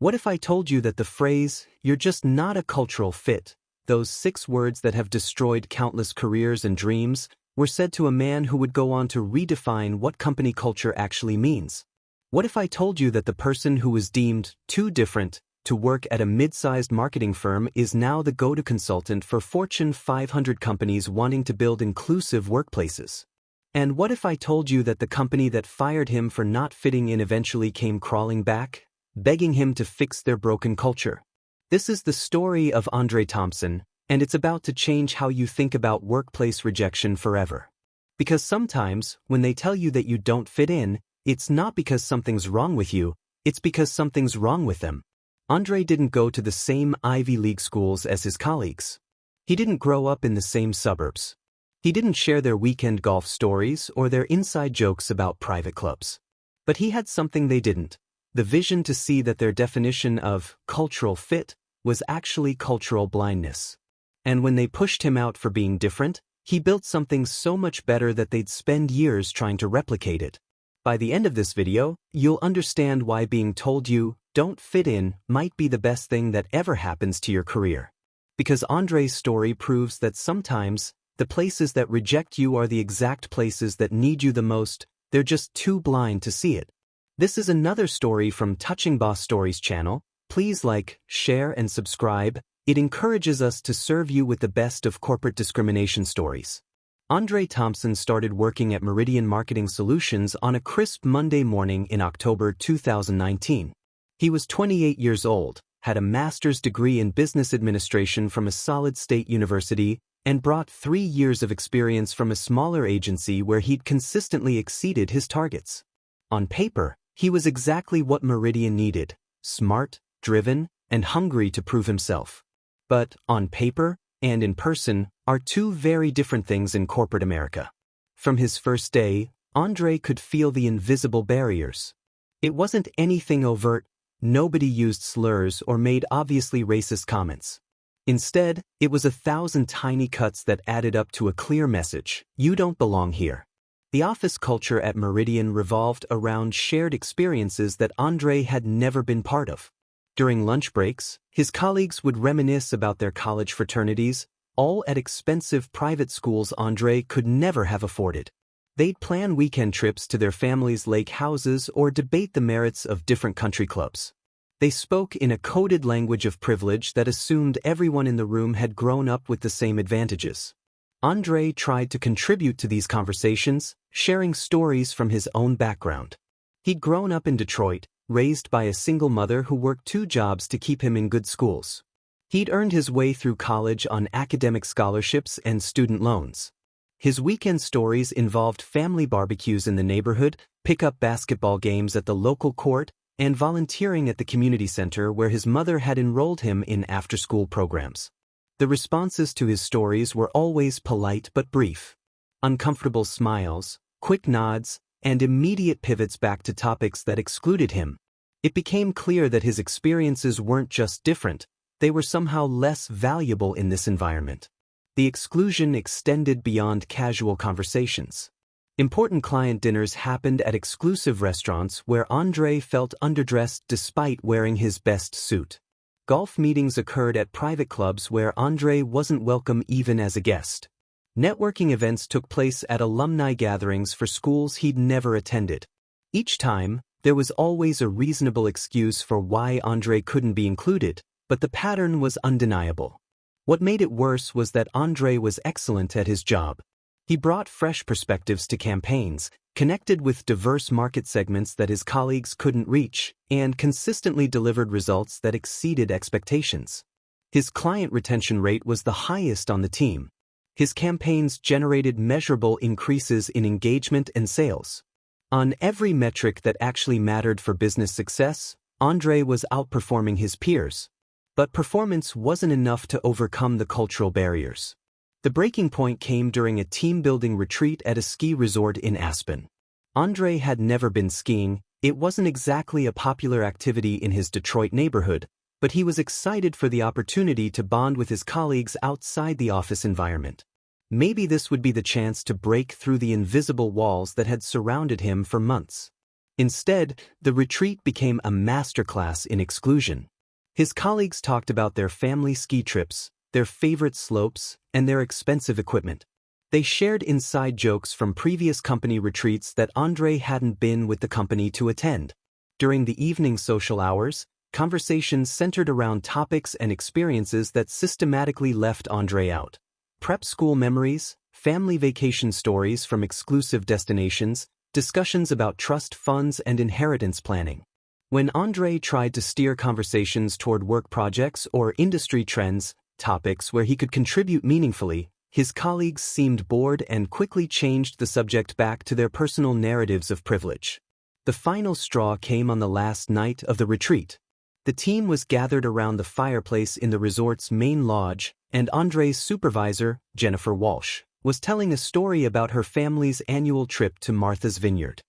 What if I told you that the phrase, "you're just not a cultural fit," those 6 words that have destroyed countless careers and dreams, were said to a man who would go on to redefine what company culture actually means? What if I told you that the person who was deemed too different to work at a mid-sized marketing firm is now the go-to consultant for Fortune 500 companies wanting to build inclusive workplaces? And what if I told you that the company that fired him for not fitting in eventually came crawling back, begging him to fix their broken culture? This is the story of Andre Thompson, and it's about to change how you think about workplace rejection forever. Because sometimes, when they tell you that you don't fit in, it's not because something's wrong with you, it's because something's wrong with them. Andre didn't go to the same Ivy League schools as his colleagues. He didn't grow up in the same suburbs. He didn't share their weekend golf stories or their inside jokes about private clubs. But he had something they didn't: the vision to see that their definition of cultural fit was actually cultural blindness. And when they pushed him out for being different, he built something so much better that they'd spend years trying to replicate it. By the end of this video, you'll understand why being told you don't fit in might be the best thing that ever happens to your career. Because Andre's story proves that sometimes, the places that reject you are the exact places that need you the most. They're just too blind to see it. This is another story from Touching Boss Stories channel. Please like, share, and subscribe. It encourages us to serve you with the best of corporate discrimination stories. Andre Thompson started working at Meridian Marketing Solutions on a crisp Monday morning in October 2019. He was 28 years old, had a master's degree in business administration from a solid state university, and brought 3 years of experience from a smaller agency where he'd consistently exceeded his targets. On paper, he was exactly what Meridian needed: smart, driven, and hungry to prove himself. But on paper and in person are 2 very different things in corporate America. From his first day, Andre could feel the invisible barriers. It wasn't anything overt. Nobody used slurs or made obviously racist comments. Instead, it was 1,000 tiny cuts that added up to a clear message: you don't belong here. The office culture at Meridian revolved around shared experiences that Andre had never been part of. During lunch breaks, his colleagues would reminisce about their college fraternities, all at expensive private schools Andre could never have afforded. They'd plan weekend trips to their families' lake houses or debate the merits of different country clubs. They spoke in a coded language of privilege that assumed everyone in the room had grown up with the same advantages. Andre tried to contribute to these conversations, sharing stories from his own background. He'd grown up in Detroit, raised by a single mother who worked 2 jobs to keep him in good schools. He'd earned his way through college on academic scholarships and student loans. His weekend stories involved family barbecues in the neighborhood, pickup basketball games at the local court, and volunteering at the community center where his mother had enrolled him in after-school programs. The responses to his stories were always polite but brief. Uncomfortable smiles, quick nods, and immediate pivots back to topics that excluded him. It became clear that his experiences weren't just different, they were somehow less valuable in this environment. The exclusion extended beyond casual conversations. Important client dinners happened at exclusive restaurants where Andre felt underdressed despite wearing his best suit. Golf meetings occurred at private clubs where Andre wasn't welcome even as a guest. Networking events took place at alumni gatherings for schools he'd never attended. Each time, there was always a reasonable excuse for why Andre couldn't be included, but the pattern was undeniable. What made it worse was that Andre was excellent at his job. He brought fresh perspectives to campaigns, connected with diverse market segments that his colleagues couldn't reach, and consistently delivered results that exceeded expectations. His client retention rate was the highest on the team. His campaigns generated measurable increases in engagement and sales. On every metric that actually mattered for business success, Andre was outperforming his peers. But performance wasn't enough to overcome the cultural barriers. The breaking point came during a team-building retreat at a ski resort in Aspen. Andre had never been skiing. It wasn't exactly a popular activity in his Detroit neighborhood, but he was excited for the opportunity to bond with his colleagues outside the office environment. Maybe this would be the chance to break through the invisible walls that had surrounded him for months. Instead, the retreat became a masterclass in exclusion. His colleagues talked about their family ski trips, their favorite slopes, and their expensive equipment. They shared inside jokes from previous company retreats that Andre hadn't been with the company to attend. During the evening social hours, conversations centered around topics and experiences that systematically left Andre out. Prep school memories, family vacation stories from exclusive destinations, discussions about trust funds and inheritance planning. When Andre tried to steer conversations toward work projects or industry trends, topics where he could contribute meaningfully, his colleagues seemed bored and quickly changed the subject back to their personal narratives of privilege. The final straw came on the last night of the retreat. The team was gathered around the fireplace in the resort's main lodge, and Andre's supervisor, Jennifer Walsh, was telling a story about her family's annual trip to Martha's Vineyard.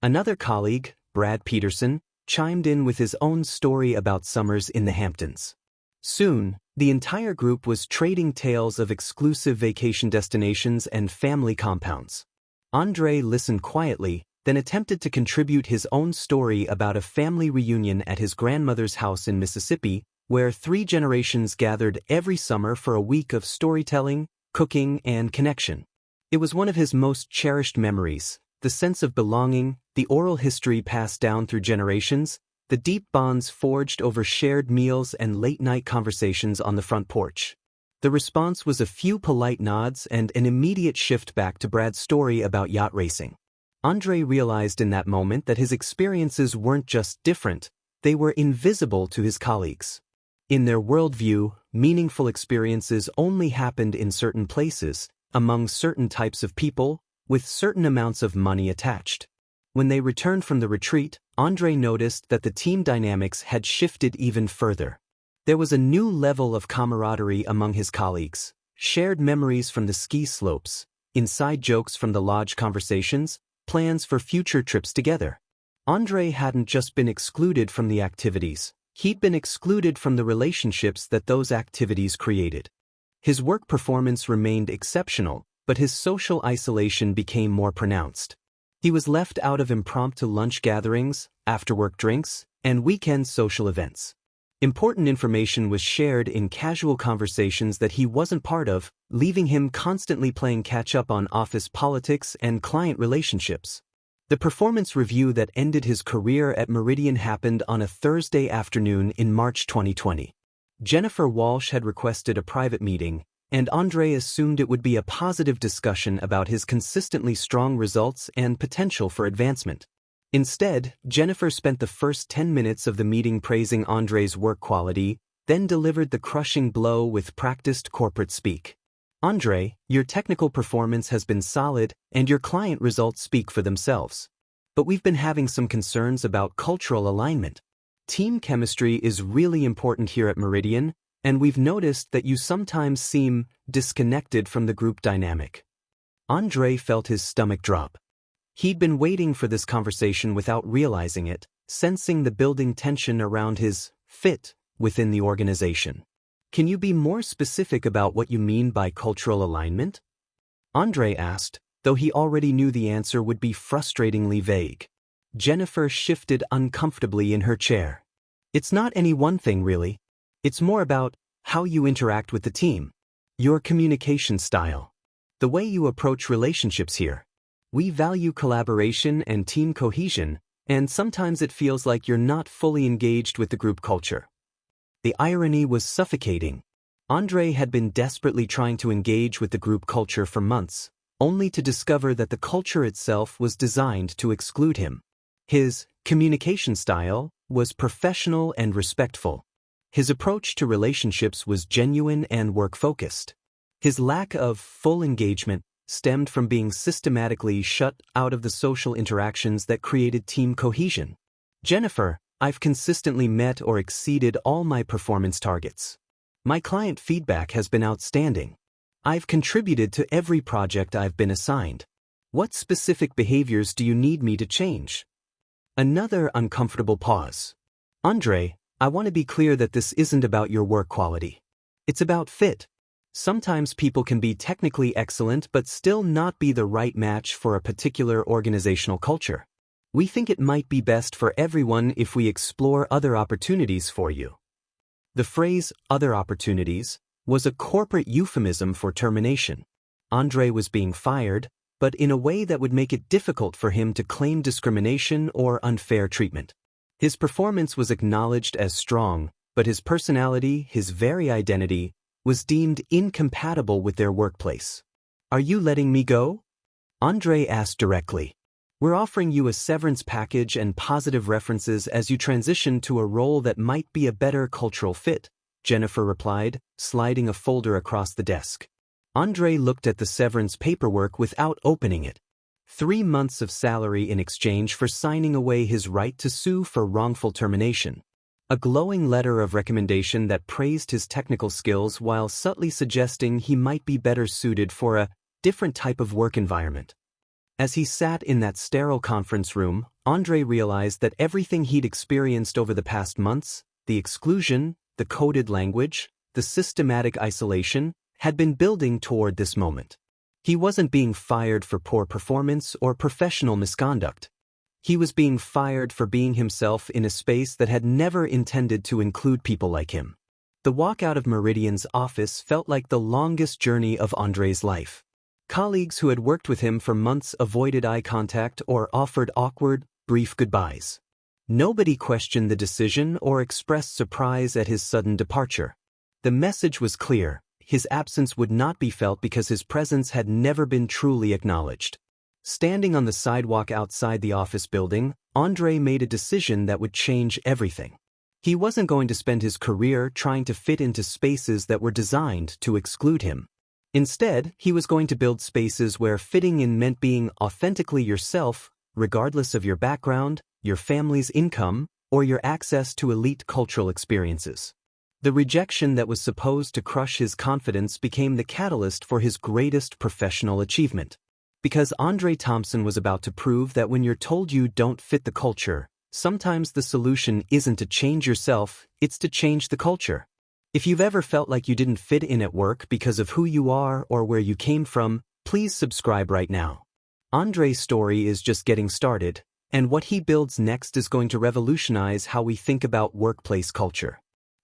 Another colleague, Brad Peterson, chimed in with his own story about summers in the Hamptons. Soon, the entire group was trading tales of exclusive vacation destinations and family compounds. Andre listened quietly, then attempted to contribute his own story about a family reunion at his grandmother's house in Mississippi, where 3 generations gathered every summer for a week of storytelling, cooking, and connection. It was one of his most cherished memories, the sense of belonging, the oral history passed down through generations, the deep bonds forged over shared meals and late-night conversations on the front porch. The response was a few polite nods and an immediate shift back to Brad's story about yacht racing. Andre realized in that moment that his experiences weren't just different, they were invisible to his colleagues. In their worldview, meaningful experiences only happened in certain places, among certain types of people, with certain amounts of money attached. When they returned from the retreat, Andre noticed that the team dynamics had shifted even further. There was a new level of camaraderie among his colleagues, shared memories from the ski slopes, inside jokes from the lodge conversations, plans for future trips together. Andre hadn't just been excluded from the activities, he'd been excluded from the relationships that those activities created. His work performance remained exceptional, but his social isolation became more pronounced. He was left out of impromptu lunch gatherings, after-work drinks, and weekend social events. Important information was shared in casual conversations that he wasn't part of, leaving him constantly playing catch-up on office politics and client relationships. The performance review that ended his career at Meridian happened on a Thursday afternoon in March 2020. Jennifer Walsh had requested a private meeting, and Andre assumed it would be a positive discussion about his consistently strong results and potential for advancement. Instead, Jennifer spent the first 10 minutes of the meeting praising Andre's work quality, then delivered the crushing blow with practiced corporate speak. Andre, your technical performance has been solid, and your client results speak for themselves. But we've been having some concerns about cultural alignment. Team chemistry is really important here at Meridian, and we've noticed that you sometimes seem disconnected from the group dynamic. Andre felt his stomach drop. He'd been waiting for this conversation without realizing it, sensing the building tension around his fit within the organization. Can you be more specific about what you mean by cultural alignment? Andre asked, though he already knew the answer would be frustratingly vague. Jennifer shifted uncomfortably in her chair. It's not any one thing, really. It's more about how you interact with the team, your communication style, the way you approach relationships here. We value collaboration and team cohesion, and sometimes it feels like you're not fully engaged with the group culture. The irony was suffocating. Andre had been desperately trying to engage with the group culture for months, only to discover that the culture itself was designed to exclude him. His communication style was professional and respectful. His approach to relationships was genuine and work-focused. His lack of full engagement stemmed from being systematically shut out of the social interactions that created team cohesion. Jennifer, I've consistently met or exceeded all my performance targets. My client feedback has been outstanding. I've contributed to every project I've been assigned. What specific behaviors do you need me to change? Another uncomfortable pause. Andre, I want to be clear that this isn't about your work quality. It's about fit. Sometimes people can be technically excellent but still not be the right match for a particular organizational culture. We think it might be best for everyone if we explore other opportunities for you. The phrase, other opportunities, was a corporate euphemism for termination. Andre was being fired, but in a way that would make it difficult for him to claim discrimination or unfair treatment. His performance was acknowledged as strong, but his personality, his very identity, was deemed incompatible with their workplace. Are you letting me go? Andre asked directly. We're offering you a severance package and positive references as you transition to a role that might be a better cultural fit, Jennifer replied, sliding a folder across the desk. Andre looked at the severance paperwork without opening it. 3 months of salary in exchange for signing away his right to sue for wrongful termination. A glowing letter of recommendation that praised his technical skills while subtly suggesting he might be better suited for a different type of work environment. As he sat in that sterile conference room, Andre realized that everything he'd experienced over the past months, the exclusion, the coded language, the systematic isolation, had been building toward this moment. He wasn't being fired for poor performance or professional misconduct. He was being fired for being himself in a space that had never intended to include people like him. The walk out of Meridian's office felt like the longest journey of Andre's life. Colleagues who had worked with him for months avoided eye contact or offered awkward, brief goodbyes. Nobody questioned the decision or expressed surprise at his sudden departure. The message was clear: his absence would not be felt because his presence had never been truly acknowledged. Standing on the sidewalk outside the office building, Andre made a decision that would change everything. He wasn't going to spend his career trying to fit into spaces that were designed to exclude him. Instead, he was going to build spaces where fitting in meant being authentically yourself, regardless of your background, your family's income, or your access to elite cultural experiences. The rejection that was supposed to crush his confidence became the catalyst for his greatest professional achievement. Because Andre Thompson was about to prove that when you're told you don't fit the culture, sometimes the solution isn't to change yourself, it's to change the culture. If you've ever felt like you didn't fit in at work because of who you are or where you came from, please subscribe right now. Andre's story is just getting started, and what he builds next is going to revolutionize how we think about workplace culture.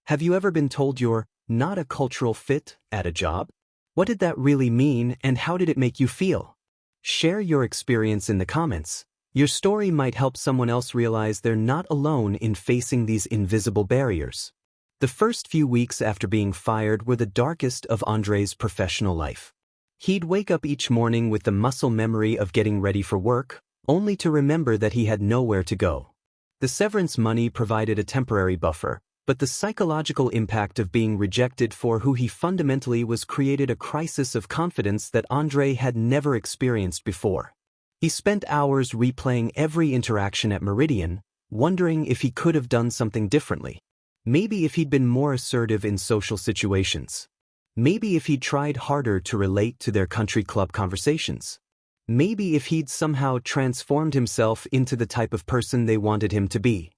Have you ever been told you're not a cultural fit at a job? What did that really mean, and how did it make you feel? Share your experience in the comments. Your story might help someone else realize they're not alone in facing these invisible barriers. The first few weeks after being fired were the darkest of Andre's professional life. He'd wake up each morning with the muscle memory of getting ready for work, only to remember that he had nowhere to go. The severance money provided a temporary buffer, but the psychological impact of being rejected for who he fundamentally was created a crisis of confidence that Andre had never experienced before. He spent hours replaying every interaction at Meridian, wondering if he could have done something differently. Maybe if he'd been more assertive in social situations. Maybe if he'd tried harder to relate to their country club conversations. Maybe if he'd somehow transformed himself into the type of person they wanted him to be.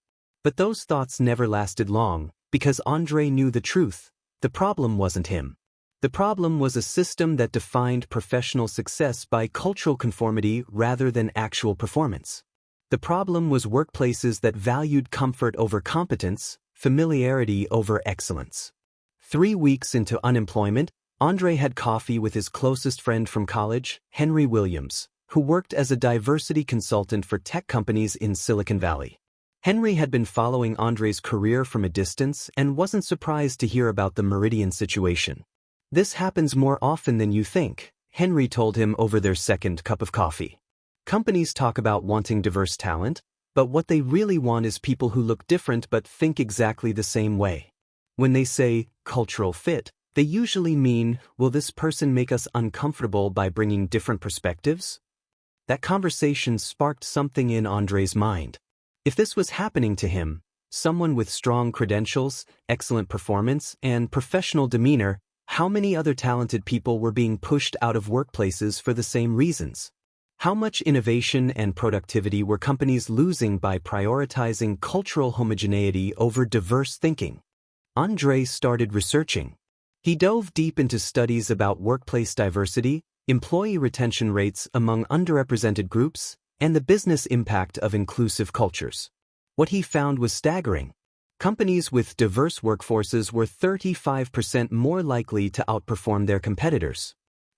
But those thoughts never lasted long, because Andre knew the truth. The problem wasn't him. The problem was a system that defined professional success by cultural conformity rather than actual performance. The problem was workplaces that valued comfort over competence, familiarity over excellence. 3 weeks into unemployment, Andre had coffee with his closest friend from college, Henry Williams, who worked as a diversity consultant for tech companies in Silicon Valley. Henry had been following Andre's career from a distance and wasn't surprised to hear about the Meridian situation. "This happens more often than you think," Henry told him over their second cup of coffee. "Companies talk about wanting diverse talent, but what they really want is people who look different but think exactly the same way. When they say cultural fit, they usually mean, will this person make us uncomfortable by bringing different perspectives?" That conversation sparked something in Andre's mind. If this was happening to him, someone with strong credentials, excellent performance, and professional demeanor, how many other talented people were being pushed out of workplaces for the same reasons? How much innovation and productivity were companies losing by prioritizing cultural homogeneity over diverse thinking? Andre started researching. He dove deep into studies about workplace diversity, employee retention rates among underrepresented groups, and the business impact of inclusive cultures. What he found was staggering. Companies with diverse workforces were 35% more likely to outperform their competitors.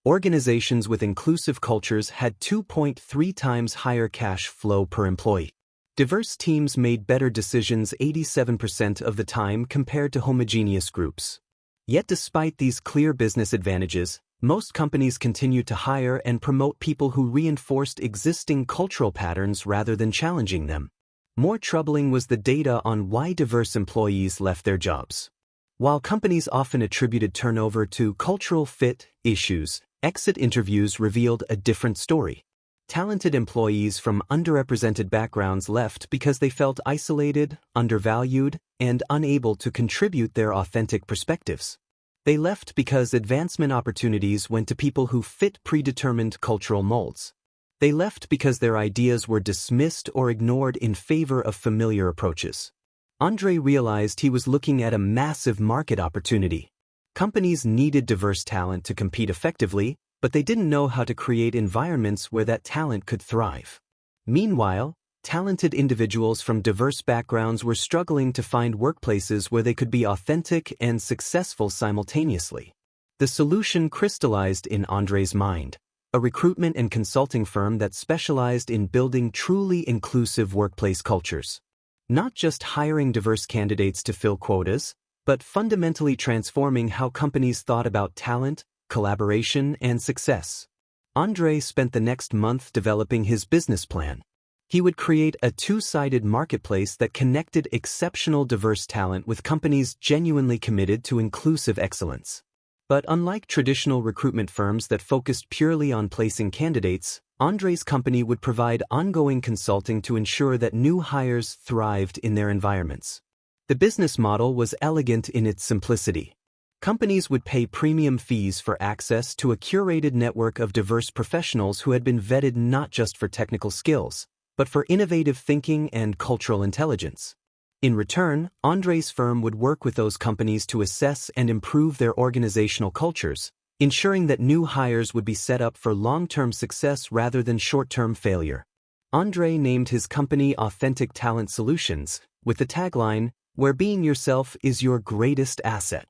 Organizations with inclusive cultures had 2.3 times higher cash flow per employee. Diverse teams made better decisions 87% of the time compared to homogeneous groups. Yet despite these clear business advantages, most companies continued to hire and promote people who reinforced existing cultural patterns rather than challenging them. More troubling was the data on why diverse employees left their jobs. While companies often attributed turnover to cultural fit issues, exit interviews revealed a different story. Talented employees from underrepresented backgrounds left because they felt isolated, undervalued, and unable to contribute their authentic perspectives. They left because advancement opportunities went to people who fit predetermined cultural molds. They left because their ideas were dismissed or ignored in favor of familiar approaches. Andre realized he was looking at a massive market opportunity. Companies needed diverse talent to compete effectively, but they didn't know how to create environments where that talent could thrive. Meanwhile, talented individuals from diverse backgrounds were struggling to find workplaces where they could be authentic and successful simultaneously. The solution crystallized in Andre's mind: a recruitment and consulting firm that specialized in building truly inclusive workplace cultures. Not just hiring diverse candidates to fill quotas, but fundamentally transforming how companies thought about talent, collaboration, and success. Andre spent the next month developing his business plan. He would create a two-sided marketplace that connected exceptional diverse talent with companies genuinely committed to inclusive excellence. But unlike traditional recruitment firms that focused purely on placing candidates, Andre's company would provide ongoing consulting to ensure that new hires thrived in their environments. The business model was elegant in its simplicity. Companies would pay premium fees for access to a curated network of diverse professionals who had been vetted not just for technical skills, but for innovative thinking and cultural intelligence. In return, Andre's firm would work with those companies to assess and improve their organizational cultures, ensuring that new hires would be set up for long-term success rather than short-term failure. Andre named his company Authentic Talent Solutions, with the tagline, "Where being yourself is your greatest asset."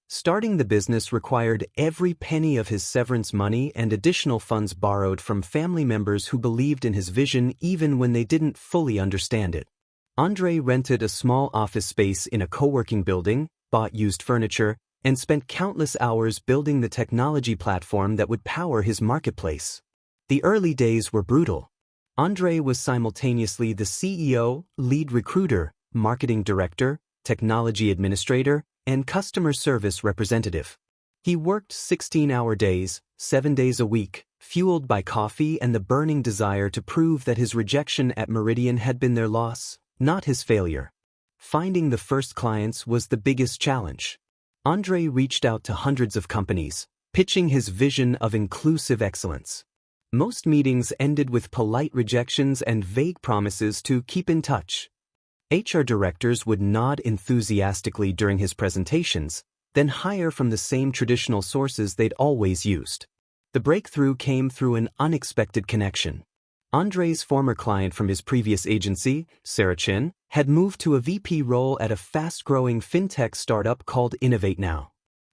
Starting the business required every penny of his severance money and additional funds borrowed from family members who believed in his vision even when they didn't fully understand it. Andre rented a small office space in a co-working building, bought used furniture, and spent countless hours building the technology platform that would power his marketplace. The early days were brutal. Andre was simultaneously the CEO, lead recruiter, marketing director, technology administrator, and customer service representative. He worked 16-hour days, 7 days a week, fueled by coffee and the burning desire to prove that his rejection at Meridian had been their loss, not his failure. Finding the first clients was the biggest challenge. Andre reached out to hundreds of companies, pitching his vision of inclusive excellence. Most meetings ended with polite rejections and vague promises to keep in touch. HR directors would nod enthusiastically during his presentations, then hire from the same traditional sources they'd always used. The breakthrough came through an unexpected connection. Andre's former client from his previous agency, Sarah Chin, had moved to a VP role at a fast-growing fintech startup called Innovate Now.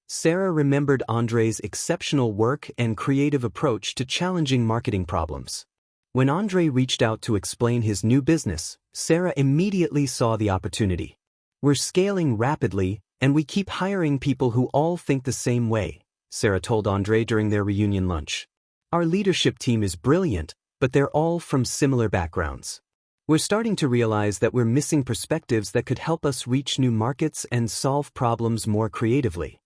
Sarah remembered Andre's exceptional work and creative approach to challenging marketing problems. When Andre reached out to explain his new business, Sarah immediately saw the opportunity. "We're scaling rapidly, and we keep hiring people who all think the same way," Sarah told Andre during their reunion lunch. "Our leadership team is brilliant, but they're all from similar backgrounds. We're starting to realize that we're missing perspectives that could help us reach new markets and solve problems more creatively."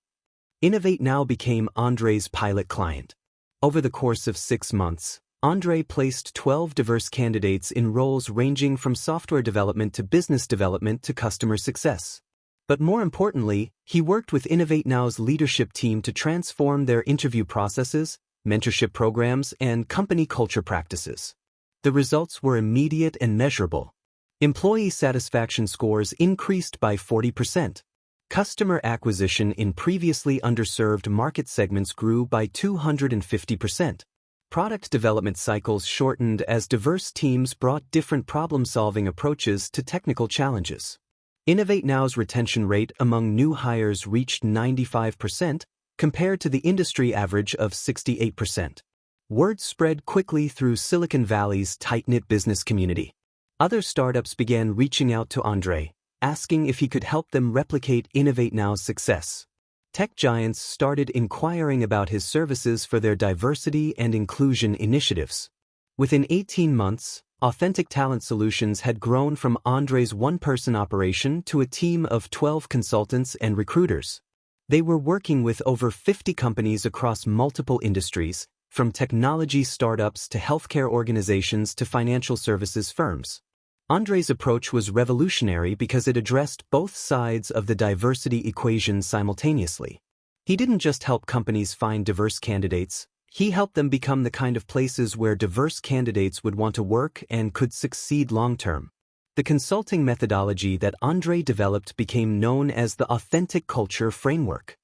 Innovate Now became Andre's pilot client. Over the course of 6 months, Andre placed 12 diverse candidates in roles ranging from software development to business development to customer success. But more importantly, he worked with Innovate Now's leadership team to transform their interview processes, mentorship programs, and company culture practices. The results were immediate and measurable. Employee satisfaction scores increased by 40%. Customer acquisition in previously underserved market segments grew by 250%. Product development cycles shortened as diverse teams brought different problem-solving approaches to technical challenges. Innovate Now's retention rate among new hires reached 95%, compared to the industry average of 68%. Word spread quickly through Silicon Valley's tight-knit business community. Other startups began reaching out to Andre, asking if he could help them replicate Innovate Now's success. Tech giants started inquiring about his services for their diversity and inclusion initiatives. Within 18 months, Authentic Talent Solutions had grown from Andre's one-person operation to a team of 12 consultants and recruiters. They were working with over 50 companies across multiple industries, from technology startups to healthcare organizations to financial services firms. Andre's approach was revolutionary because it addressed both sides of the diversity equation simultaneously. He didn't just help companies find diverse candidates, he helped them become the kind of places where diverse candidates would want to work and could succeed long-term. The consulting methodology that Andre developed became known as the Authentic Culture Framework.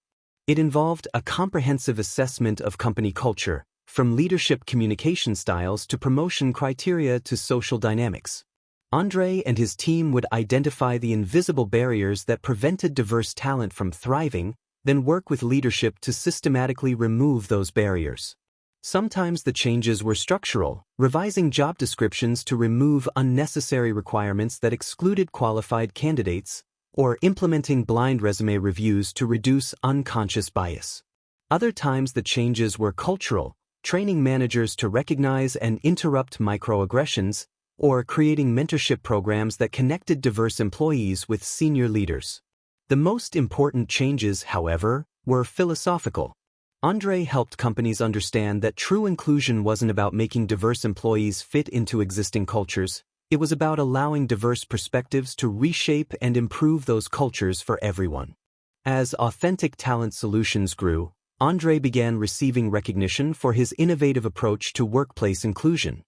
It involved a comprehensive assessment of company culture, from leadership communication styles to promotion criteria to social dynamics. Andre and his team would identify the invisible barriers that prevented diverse talent from thriving, then work with leadership to systematically remove those barriers. Sometimes the changes were structural, revising job descriptions to remove unnecessary requirements that excluded qualified candidates, or implementing blind resume reviews to reduce unconscious bias. Other times the changes were cultural, training managers to recognize and interrupt microaggressions, or creating mentorship programs that connected diverse employees with senior leaders. The most important changes, however, were philosophical. Andre helped companies understand that true inclusion wasn't about making diverse employees fit into existing cultures, it was about allowing diverse perspectives to reshape and improve those cultures for everyone. As Authentic Talent Solutions grew, Andre began receiving recognition for his innovative approach to workplace inclusion.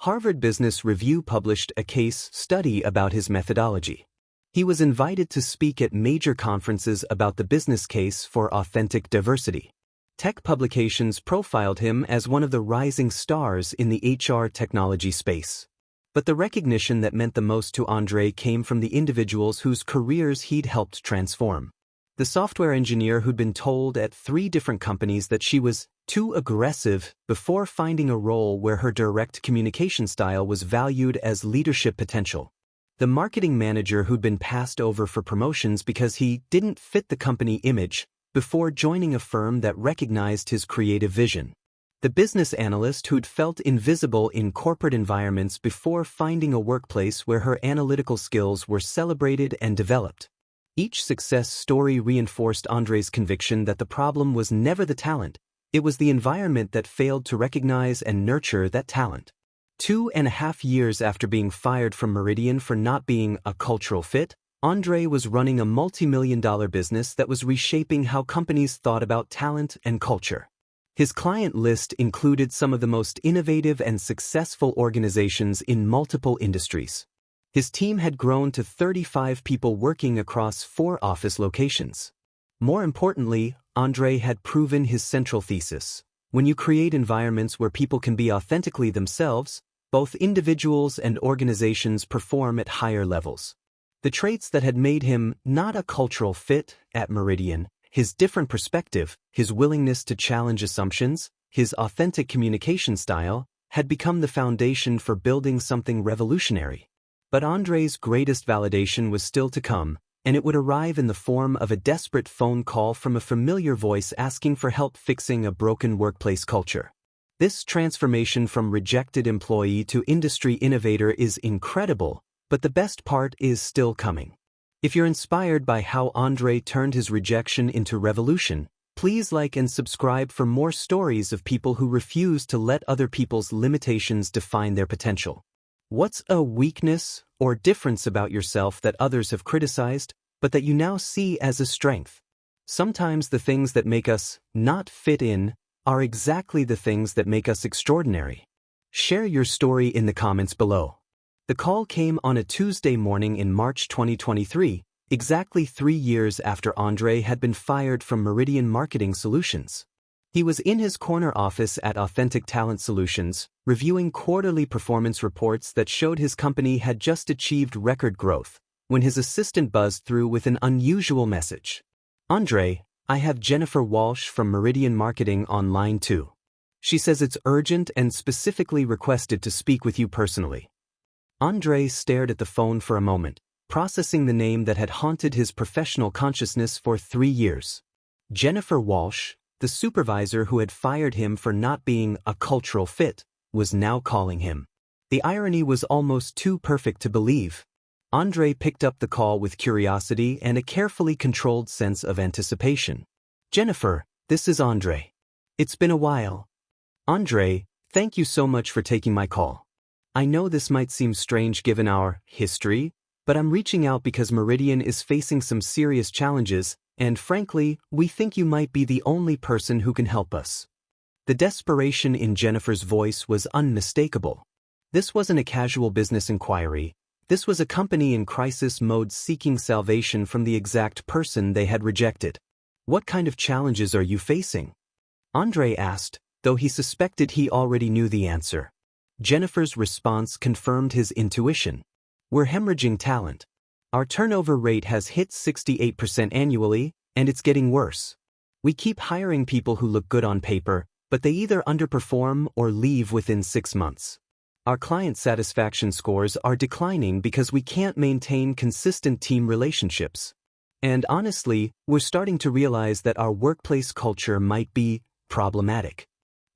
Harvard Business Review published a case study about his methodology. He was invited to speak at major conferences about the business case for authentic diversity. Tech publications profiled him as one of the rising stars in the HR technology space. But the recognition that meant the most to Andre came from the individuals whose careers he'd helped transform. The software engineer who'd been told at 3 different companies that she was too aggressive before finding a role where her direct communication style was valued as leadership potential. The marketing manager who'd been passed over for promotions because he didn't fit the company image before joining a firm that recognized his creative vision. The business analyst who'd felt invisible in corporate environments before finding a workplace where her analytical skills were celebrated and developed. Each success story reinforced Andre's conviction that the problem was never the talent, it was the environment that failed to recognize and nurture that talent. 2.5 years after being fired from Meridian for not being a cultural fit, Andre was running a multi-million-dollar business that was reshaping how companies thought about talent and culture. His client list included some of the most innovative and successful organizations in multiple industries. His team had grown to 35 people working across 4 office locations. More importantly, Andre had proven his central thesis. When you create environments where people can be authentically themselves, both individuals and organizations perform at higher levels. The traits that had made him not a cultural fit at Meridian, his different perspective, his willingness to challenge assumptions, his authentic communication style, had become the foundation for building something revolutionary. But Andre's greatest validation was still to come, and it would arrive in the form of a desperate phone call from a familiar voice asking for help fixing a broken workplace culture. This transformation from rejected employee to industry innovator is incredible, but the best part is still coming. If you're inspired by how Andre turned his rejection into revolution, please like and subscribe for more stories of people who refuse to let other people's limitations define their potential. What's a weakness or difference about yourself that others have criticized, but that you now see as a strength? Sometimes the things that make us not fit in are exactly the things that make us extraordinary. Share your story in the comments below. The call came on a Tuesday morning in March 2023, exactly 3 years after Andre had been fired from Meridian Marketing Solutions. He was in his corner office at Authentic Talent Solutions, reviewing quarterly performance reports that showed his company had just achieved record growth, when his assistant buzzed through with an unusual message. "Andre, I have Jennifer Walsh from Meridian Marketing on line 2. She says it's urgent and specifically requested to speak with you personally." Andre stared at the phone for a moment, processing the name that had haunted his professional consciousness for 3 years. Jennifer Walsh, the supervisor who had fired him for not being a cultural fit, was now calling him. The irony was almost too perfect to believe. Andre picked up the call with curiosity and a carefully controlled sense of anticipation. "Jennifer, this is Andre. It's been a while." "Andre, thank you so much for taking my call. I know this might seem strange given our history, but I'm reaching out because Meridian is facing some serious challenges, and frankly, we think you might be the only person who can help us." The desperation in Jennifer's voice was unmistakable. This wasn't a casual business inquiry. This was a company in crisis mode seeking salvation from the exact person they had rejected. "What kind of challenges are you facing?" Andre asked, though he suspected he already knew the answer. Jennifer's response confirmed his intuition. "We're hemorrhaging talent. Our turnover rate has hit 68% annually, and it's getting worse. We keep hiring people who look good on paper, but they either underperform or leave within 6 months. Our client satisfaction scores are declining because we can't maintain consistent team relationships. And honestly, we're starting to realize that our workplace culture might be problematic."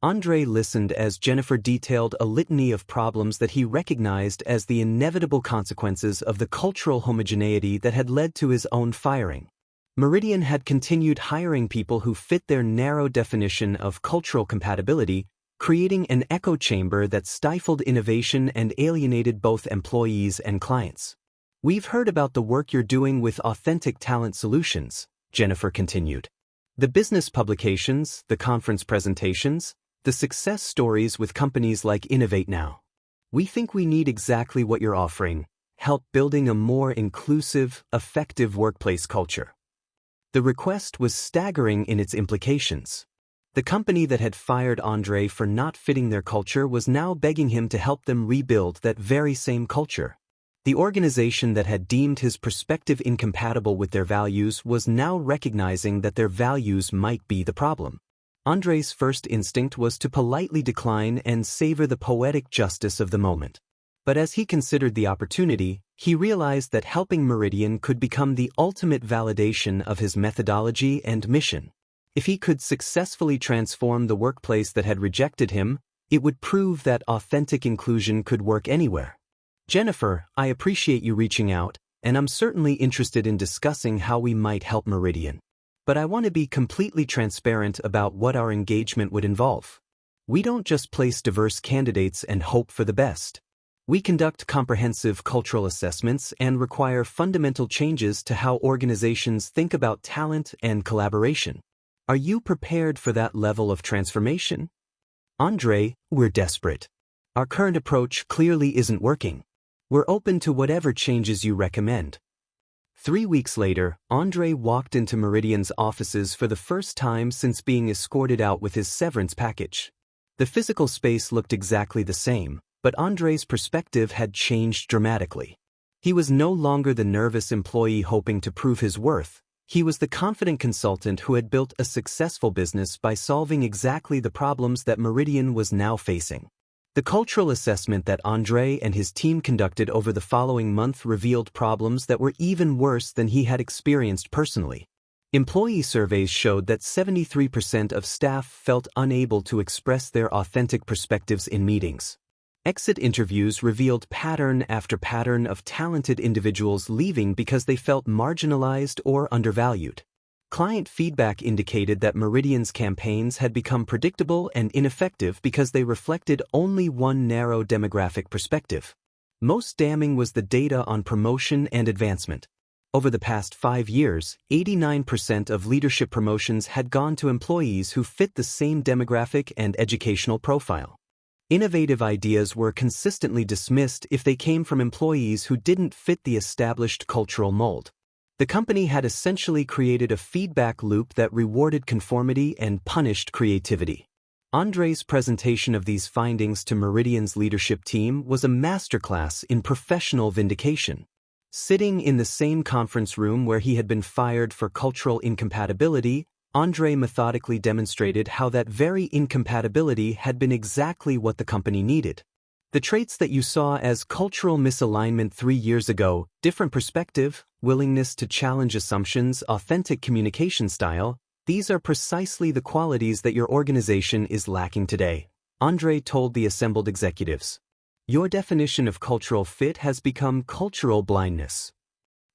Andre listened as Jennifer detailed a litany of problems that he recognized as the inevitable consequences of the cultural homogeneity that had led to his own firing. Meridian had continued hiring people who fit their narrow definition of cultural compatibility, creating an echo chamber that stifled innovation and alienated both employees and clients. "We've heard about the work you're doing with Authentic Talent Solutions," Jennifer continued. "The business publications, the conference presentations, the success stories with companies like Innovate Now. We think we need exactly what you're offering: help building a more inclusive, effective workplace culture." The request was staggering in its implications. The company that had fired Andre for not fitting their culture was now begging him to help them rebuild that very same culture. The organization that had deemed his perspective incompatible with their values was now recognizing that their values might be the problem. Andre's first instinct was to politely decline and savor the poetic justice of the moment. But as he considered the opportunity, he realized that helping Meridian could become the ultimate validation of his methodology and mission. If he could successfully transform the workplace that had rejected him, it would prove that authentic inclusion could work anywhere. "Jennifer, I appreciate you reaching out, and I'm certainly interested in discussing how we might help Meridian. But I want to be completely transparent about what our engagement would involve. We don't just place diverse candidates and hope for the best. We conduct comprehensive cultural assessments and require fundamental changes to how organizations think about talent and collaboration. Are you prepared for that level of transformation?" "Andre, we're desperate. Our current approach clearly isn't working. We're open to whatever changes you recommend." 3 weeks later, Andre walked into Meridian's offices for the first time since being escorted out with his severance package. The physical space looked exactly the same, but Andre's perspective had changed dramatically. He was no longer the nervous employee hoping to prove his worth. He was the confident consultant who had built a successful business by solving exactly the problems that Meridian was now facing. The cultural assessment that Andre and his team conducted over the following month revealed problems that were even worse than he had experienced personally. Employee surveys showed that 73% of staff felt unable to express their authentic perspectives in meetings. Exit interviews revealed pattern after pattern of talented individuals leaving because they felt marginalized or undervalued. Client feedback indicated that Meridian's campaigns had become predictable and ineffective because they reflected only one narrow demographic perspective. Most damning was the data on promotion and advancement. Over the past 5 years, 89% of leadership promotions had gone to employees who fit the same demographic and educational profile. Innovative ideas were consistently dismissed if they came from employees who didn't fit the established cultural mold. The company had essentially created a feedback loop that rewarded conformity and punished creativity. Andre's presentation of these findings to Meridian's leadership team was a masterclass in professional vindication. Sitting in the same conference room where he had been fired for cultural incompatibility, Andre methodically demonstrated how that very incompatibility had been exactly what the company needed. The traits that you saw as cultural misalignment 3 years ago, different perspective, willingness to challenge assumptions, authentic communication style, these are precisely the qualities that your organization is lacking today, Andre told the assembled executives. Your definition of cultural fit has become cultural blindness.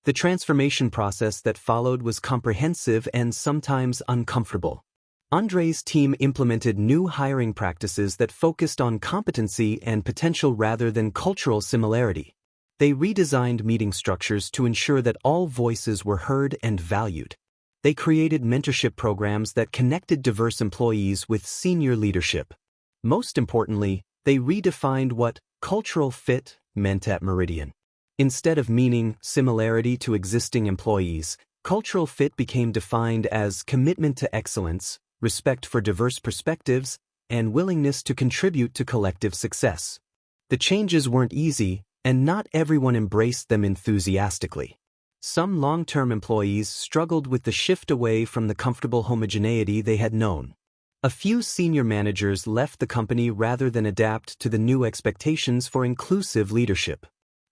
The transformation process that followed was comprehensive and sometimes uncomfortable. Andre's team implemented new hiring practices that focused on competency and potential rather than cultural similarity. They redesigned meeting structures to ensure that all voices were heard and valued. They created mentorship programs that connected diverse employees with senior leadership. Most importantly, they redefined what cultural fit meant at Meridian. Instead of meaning similarity to existing employees, cultural fit became defined as commitment to excellence, respect for diverse perspectives, and willingness to contribute to collective success. The changes weren't easy, and not everyone embraced them enthusiastically. Some long-term employees struggled with the shift away from the comfortable homogeneity they had known. A few senior managers left the company rather than adapt to the new expectations for inclusive leadership.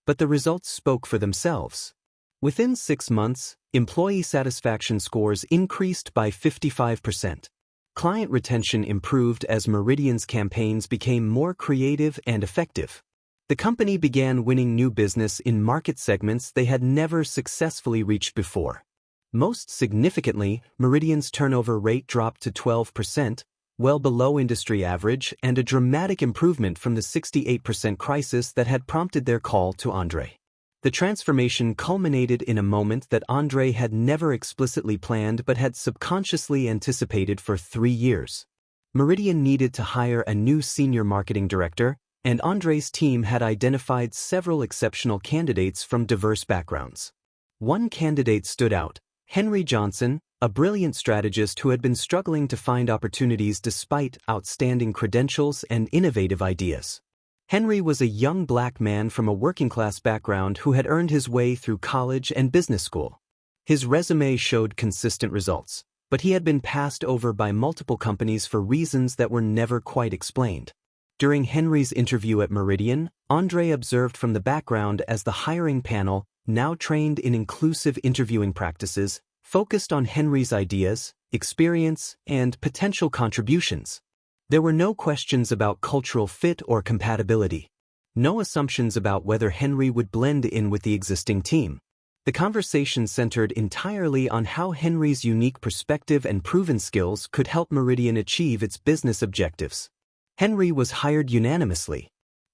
But the results spoke for themselves. Within 6 months, employee satisfaction scores increased by 55%. Client retention improved as Meridian's campaigns became more creative and effective. The company began winning new business in market segments they had never successfully reached before. Most significantly, Meridian's turnover rate dropped to 12%, well below industry average and a dramatic improvement from the 68% crisis that had prompted their call to Andre. The transformation culminated in a moment that Andre had never explicitly planned but had subconsciously anticipated for 3 years. Meridian needed to hire a new senior marketing director, and Andre's team had identified several exceptional candidates from diverse backgrounds. One candidate stood out, Henry Johnson, a brilliant strategist who had been struggling to find opportunities despite outstanding credentials and innovative ideas. Henry was a young black man from a working-class background who had earned his way through college and business school. His resume showed consistent results, but he had been passed over by multiple companies for reasons that were never quite explained. During Henry's interview at Meridian, Andre observed from the background as the hiring panel, now trained in inclusive interviewing practices, focused on Henry's ideas, experience, and potential contributions. There were no questions about cultural fit or compatibility. No assumptions about whether Henry would blend in with the existing team. The conversation centered entirely on how Henry's unique perspective and proven skills could help Meridian achieve its business objectives. Henry was hired unanimously.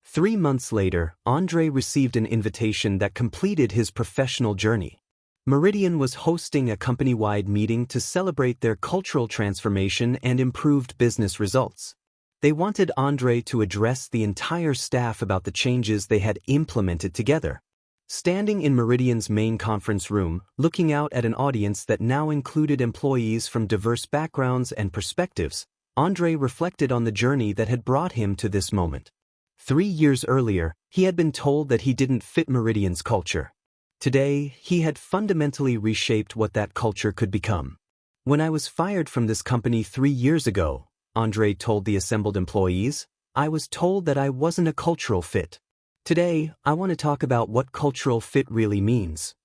3 months later, Andre received an invitation that completed his professional journey. Meridian was hosting a company-wide meeting to celebrate their cultural transformation and improved business results. They wanted Andre to address the entire staff about the changes they had implemented together. Standing in Meridian's main conference room, looking out at an audience that now included employees from diverse backgrounds and perspectives, Andre reflected on the journey that had brought him to this moment. 3 years earlier, he had been told that he didn't fit Meridian's culture. Today, he had fundamentally reshaped what that culture could become. When I was fired from this company 3 years ago, Andre told the assembled employees, I was told that I wasn't a cultural fit. Today, I want to talk about what cultural fit really means.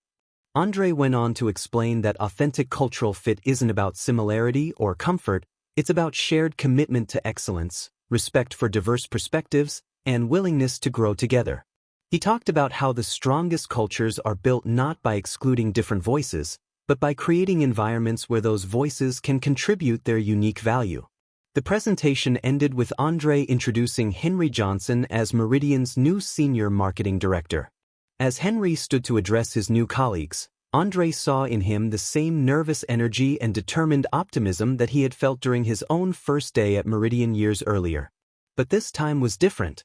Andre went on to explain that authentic cultural fit isn't about similarity or comfort, it's about shared commitment to excellence, respect for diverse perspectives, and willingness to grow together. He talked about how the strongest cultures are built not by excluding different voices, but by creating environments where those voices can contribute their unique value. The presentation ended with Andre introducing Henry Johnson as Meridian's new senior marketing director. As Henry stood to address his new colleagues, Andre saw in him the same nervous energy and determined optimism that he had felt during his own first day at Meridian years earlier. But this time was different.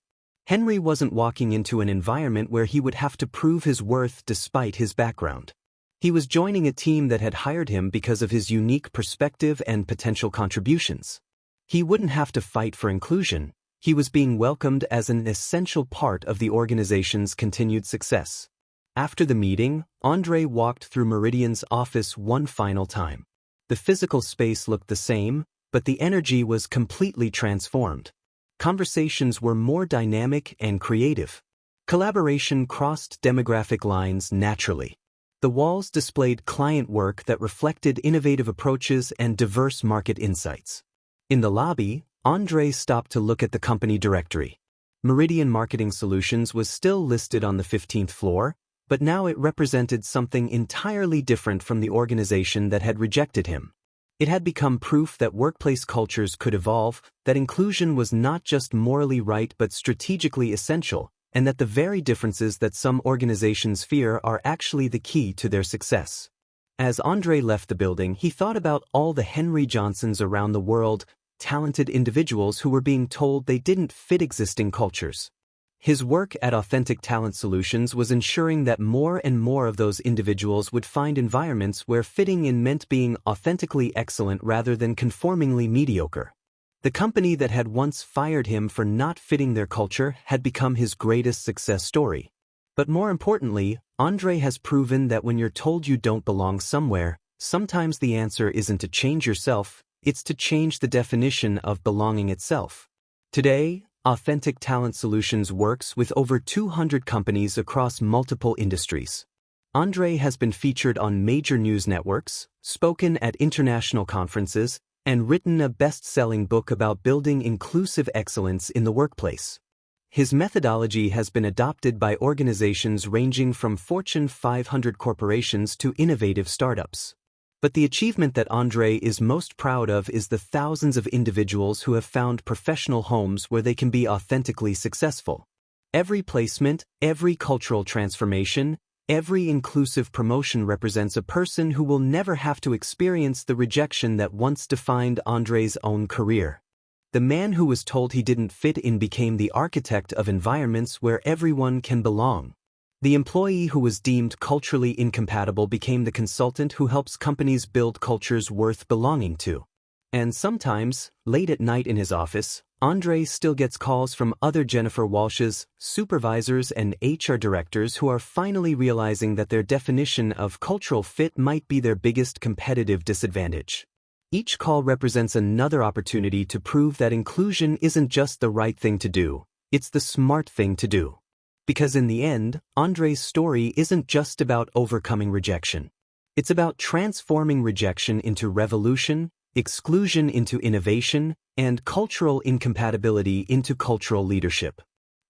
Henry wasn't walking into an environment where he would have to prove his worth despite his background. He was joining a team that had hired him because of his unique perspective and potential contributions. He wouldn't have to fight for inclusion. He was being welcomed as an essential part of the organization's continued success. After the meeting, Andre walked through Meridian's office one final time. The physical space looked the same, but the energy was completely transformed. Conversations were more dynamic and creative. Collaboration crossed demographic lines naturally. The walls displayed client work that reflected innovative approaches and diverse market insights. In the lobby, Andre stopped to look at the company directory. Meridian Marketing Solutions was still listed on the 15th floor, but now it represented something entirely different from the organization that had rejected him. It had become proof that workplace cultures could evolve, that inclusion was not just morally right but strategically essential, and that the very differences that some organizations fear are actually the key to their success. As Andre left the building, he thought about all the Henry Johnsons around the world, talented individuals who were being told they didn't fit existing cultures. His work at Authentic Talent Solutions was ensuring that more and more of those individuals would find environments where fitting in meant being authentically excellent rather than conformingly mediocre. The company that had once fired him for not fitting their culture had become his greatest success story. But more importantly, Andre has proven that when you're told you don't belong somewhere, sometimes the answer isn't to change yourself, it's to change the definition of belonging itself. Today, Authentic Talent Solutions works with over 200 companies across multiple industries. Andre has been featured on major news networks, spoken at international conferences, and written a best-selling book about building inclusive excellence in the workplace. His methodology has been adopted by organizations ranging from Fortune 500 corporations to innovative startups. But the achievement that Andre is most proud of is the thousands of individuals who have found professional homes where they can be authentically successful. Every placement, every cultural transformation, every inclusive promotion represents a person who will never have to experience the rejection that once defined Andre's own career. The man who was told he didn't fit in became the architect of environments where everyone can belong. The employee who was deemed culturally incompatible became the consultant who helps companies build cultures worth belonging to. And sometimes, late at night in his office, Andre still gets calls from other Jennifer Walsh's, supervisors and HR directors who are finally realizing that their definition of cultural fit might be their biggest competitive disadvantage. Each call represents another opportunity to prove that inclusion isn't just the right thing to do, it's the smart thing to do. Because in the end, Andre's story isn't just about overcoming rejection. It's about transforming rejection into revolution, exclusion into innovation, and cultural incompatibility into cultural leadership.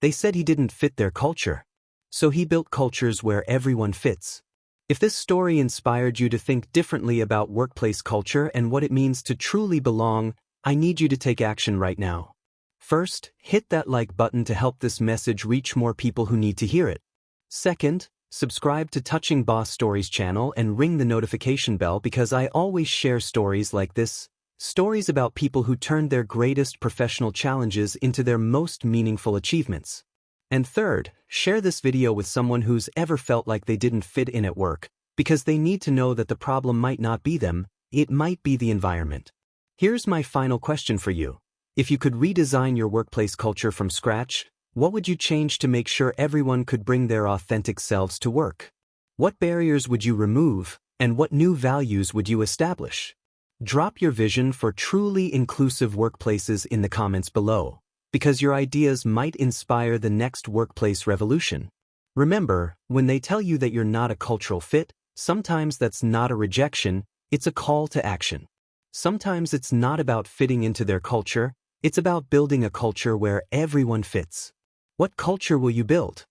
They said he didn't fit their culture. So he built cultures where everyone fits. If this story inspired you to think differently about workplace culture and what it means to truly belong, I need you to take action right now. First, hit that like button to help this message reach more people who need to hear it. Second, subscribe to Touching Boss Stories channel and ring the notification bell because I always share stories like this, stories about people who turned their greatest professional challenges into their most meaningful achievements. And third, share this video with someone who's ever felt like they didn't fit in at work, because they need to know that the problem might not be them, it might be the environment. Here's my final question for you. If you could redesign your workplace culture from scratch, what would you change to make sure everyone could bring their authentic selves to work? What barriers would you remove, and what new values would you establish? Drop your vision for truly inclusive workplaces in the comments below, because your ideas might inspire the next workplace revolution. Remember, when they tell you that you're not a cultural fit, sometimes that's not a rejection, it's a call to action. Sometimes it's not about fitting into their culture, it's about building a culture where everyone fits. What culture will you build?